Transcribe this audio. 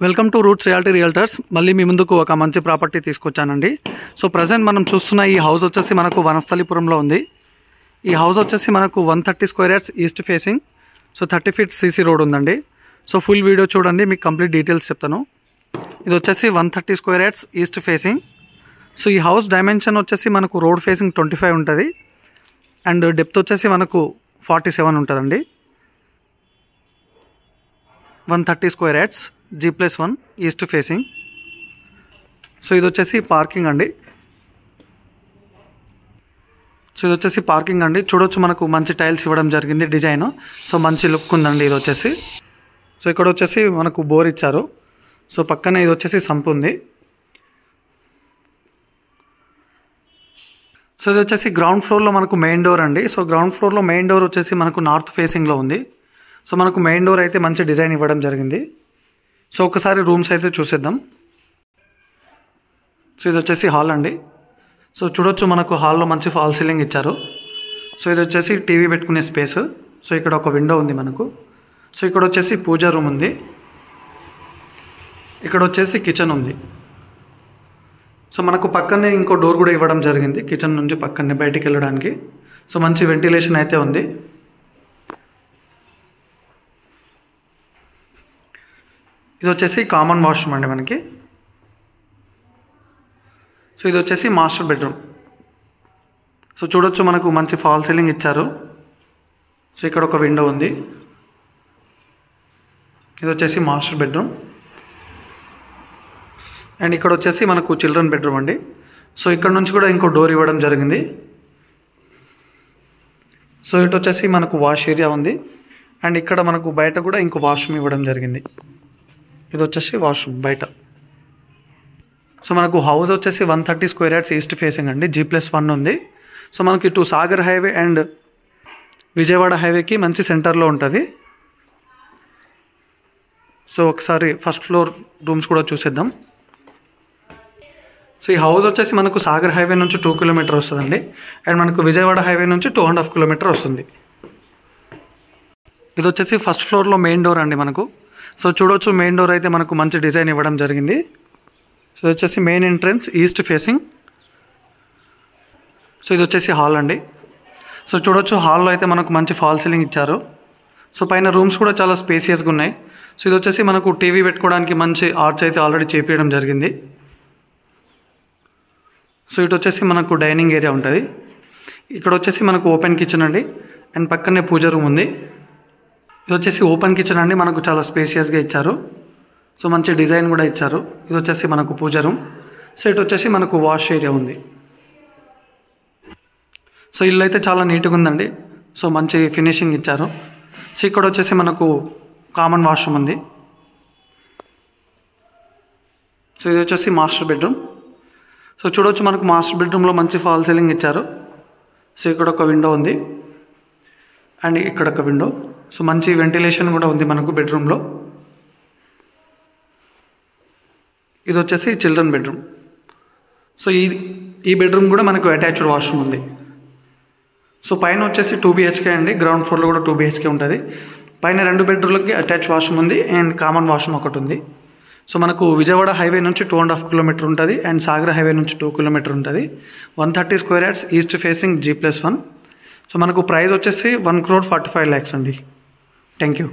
Welcome to roots reality realtors. మళ్ళీ మీ ముందుకు ఒక మంచి ప్రాపర్టీ తీసుకొచ్చానండి. సో ప్రజెంట్ మనం చూస్తున్న ఈ హౌస్ వచ్చేసి మనకు వనస్థలిపురంలో ఉంది. ఈ హౌస్ వచ్చేసి మనకు 130 square yards east facing. So 30 feet CC road ఉందండి. సో ఫుల్ వీడియో చూడండి, మీకు కంప్లీట్ డీటెయిల్స్ చెప్తాను. ఇది వచ్చేసి 130 square yards east facing. So ఈ హౌస్ డైమెన్షన్ వచ్చేసి మనకు రోడ్ ఫేసింగ్ 25 ఉంటుంది అండ్ డెప్త్ వచ్చేసి మనకు 47 ఉంటుందండి. 130 square yards G+1 east facing. So ఇది వచ్చేసి పార్కింగ్ అండి. చూడొచ్చు, మనకు మంచి టైల్స్ ఇవ్వడం జరిగింది డిజైన్. సో మంచి లుక్ ఉందండి ఇది వచ్చేసి. సో ఇక్కడ వచ్చేసి మనకు బోర్ ఇచ్చారు. సో పక్కనే ఇది వచ్చేసి సంప్ ఉంది. సో ఇది వచ్చేసి గ్రౌండ్ ఫ్లోర్లో మనకు మెయిన్ డోర్ అండి. సో గ్రౌండ్ ఫ్లోర్లో మెయిన్ డోర్ వచ్చేసి మనకు నార్త్ ఫేసింగ్లో ఉంది. సో మనకు మెయిన్ డోర్ అయితే మంచి డిజైన్ ఇవ్వడం జరిగింది. సో ఒకసారి రూమ్స్ అయితే చూసేద్దాం. సో ఇది వచ్చేసి హాల్ అండి. సో చూడొచ్చు, మనకు హాల్లో మంచి ఫాల్ సీలింగ్ ఇచ్చారు. సో ఇది వచ్చేసి టీవీ పెట్టుకునే స్పేస్. సో ఇక్కడ ఒక విండో ఉంది మనకు. సో ఇక్కడ వచ్చేసి పూజా రూమ్ ఉంది. ఇక్కడ వచ్చేసి కిచెన్ ఉంది. సో మనకు పక్కనే ఇంకో డోర్ కూడా ఇవ్వడం జరిగింది కిచెన్ నుంచి పక్కనే బయటికి వెళ్ళడానికి. సో మంచి వెంటిలేషన్ అయితే ఉంది. ఇది వచ్చేసి కామన్ వాష్రూమ్ అండి మనకి. సో ఇది వచ్చేసి మాస్టర్ బెడ్రూమ్. సో చూడొచ్చు, మనకు మంచి ఫాల్ సీలింగ్ ఇచ్చారు. సో ఇక్కడ ఒక విండో ఉంది. ఇది వచ్చేసి మాస్టర్ బెడ్రూమ్ అండ్ ఇక్కడ వచ్చేసి మనకు చిల్డ్రన్ బెడ్రూమ్ అండి. సో ఇక్కడ నుంచి కూడా ఇంకో డోర్ ఇవ్వడం జరిగింది. సో ఇటు వచ్చేసి మనకు వాష్ ఏరియా ఉంది అండ్ ఇక్కడ మనకు బయట కూడా ఇంకో వాష్రూమ్ ఇవ్వడం జరిగింది. ఇది వచ్చేసి వాష్రూమ్ బయట. సో మనకు హౌస్ వచ్చేసి 130 స్క్వేర్ యార్డ్స్ ఈస్ట్ ఫేసింగ్ అండి. G+1 ఉంది. సో మనకి ఇటు సాగర్ హైవే అండ్ విజయవాడ హైవేకి మంచి సెంటర్లో ఉంటుంది. సో ఒకసారి ఫస్ట్ ఫ్లోర్ రూమ్స్ కూడా చూసేద్దాం. సో ఈ హౌస్ వచ్చేసి మనకు సాగర్ హైవే నుంచి 2 కిలోమీటర్ వస్తుందండి అండ్ మనకు విజయవాడ హైవే నుంచి 2.5 కిలోమీటర్ వస్తుంది. ఇది వచ్చేసి ఫస్ట్ ఫ్లోర్లో మెయిన్ డోర్ అండి మనకు. సో చూడొచ్చు, మెయిన్ డోర్ అయితే మనకు మంచి డిజైన్ ఇవ్వడం జరిగింది. సో ఇది వచ్చేసి main entrance east facing. So ఇది వచ్చేసి హాల్ అండి. సో చూడొచ్చు, హాల్లో అయితే మనకు మంచి ఫాల్ సీలింగ్ ఇచ్చారు. సో పైన రూమ్స్ కూడా చాలా స్పేసియస్గా ఉన్నాయి. సో ఇది వచ్చేసి మనకు టీవీ పెట్టుకోవడానికి మంచి ఆర్చ్ అయితే ఆల్రెడీ చేపించడం జరిగింది. సో ఇటు వచ్చేసి మనకు డైనింగ్ ఏరియా ఉంటుంది. ఇక్కడ వచ్చేసి మనకు ఓపెన్ కిచెన్ అండి అండ్ పక్కనే పూజ రూమ్ ఉంది. ఇది వచ్చేసి ఓపెన్ కిచెన్ అండి, మనకు చాలా స్పేసియస్గా ఇచ్చారు. సో మంచి డిజైన్ కూడా ఇచ్చారు. ఇది వచ్చేసి మనకు పూజ రూమ్. సో ఇటు వచ్చేసి మనకు వాష్ ఏరియా ఉంది. సో ఇల్లు అయితే చాలా నీట్గా ఉందండి. సో మంచి ఫినిషింగ్ ఇచ్చారు. సో ఇక్కడ వచ్చేసి మనకు కామన్ వాష్రూమ్ ఉంది. సో ఇది వచ్చేసి మాస్టర్ బెడ్రూమ్. సో చూడవచ్చు, మనకు మాస్టర్ బెడ్రూమ్లో మంచి ఫాల్ సీలింగ్ ఇచ్చారు. సో ఇక్కడ ఒక విండో ఉంది అండ్ ఇక్కడ ఒక విండో. సో మంచి వెంటిలేషన్ కూడా ఉంది మనకు బెడ్రూమ్లో. ఇది వచ్చేసి చిల్డ్రన్ బెడ్రూమ్. సో ఈ బెడ్రూమ్ కూడా మనకు అటాచ్డ్ వాష్రూమ్ ఉంది. సో పైన వచ్చేసి 2 BHK అండి. గ్రౌండ్ ఫ్లోర్లో కూడా 2 BHK ఉంటుంది. పైన 2 బెడ్రూమ్లకి అటాచ్ వాష్రూమ్ ఉంది అండ్ కామన్ వాష్రూమ్ ఒకటి ఉంది. సో మనకు విజయవాడ హైవే నుంచి 2.5 కిలోమీటర్ ఉంటుంది అండ్ సాగర్ హైవే నుంచి 2 కిలోమీటర్ ఉంటుంది. 130 square yards east facing G+1. So మనకు ప్రైస్ వచ్చేసి 1,45,00,000 అండి. Thank you.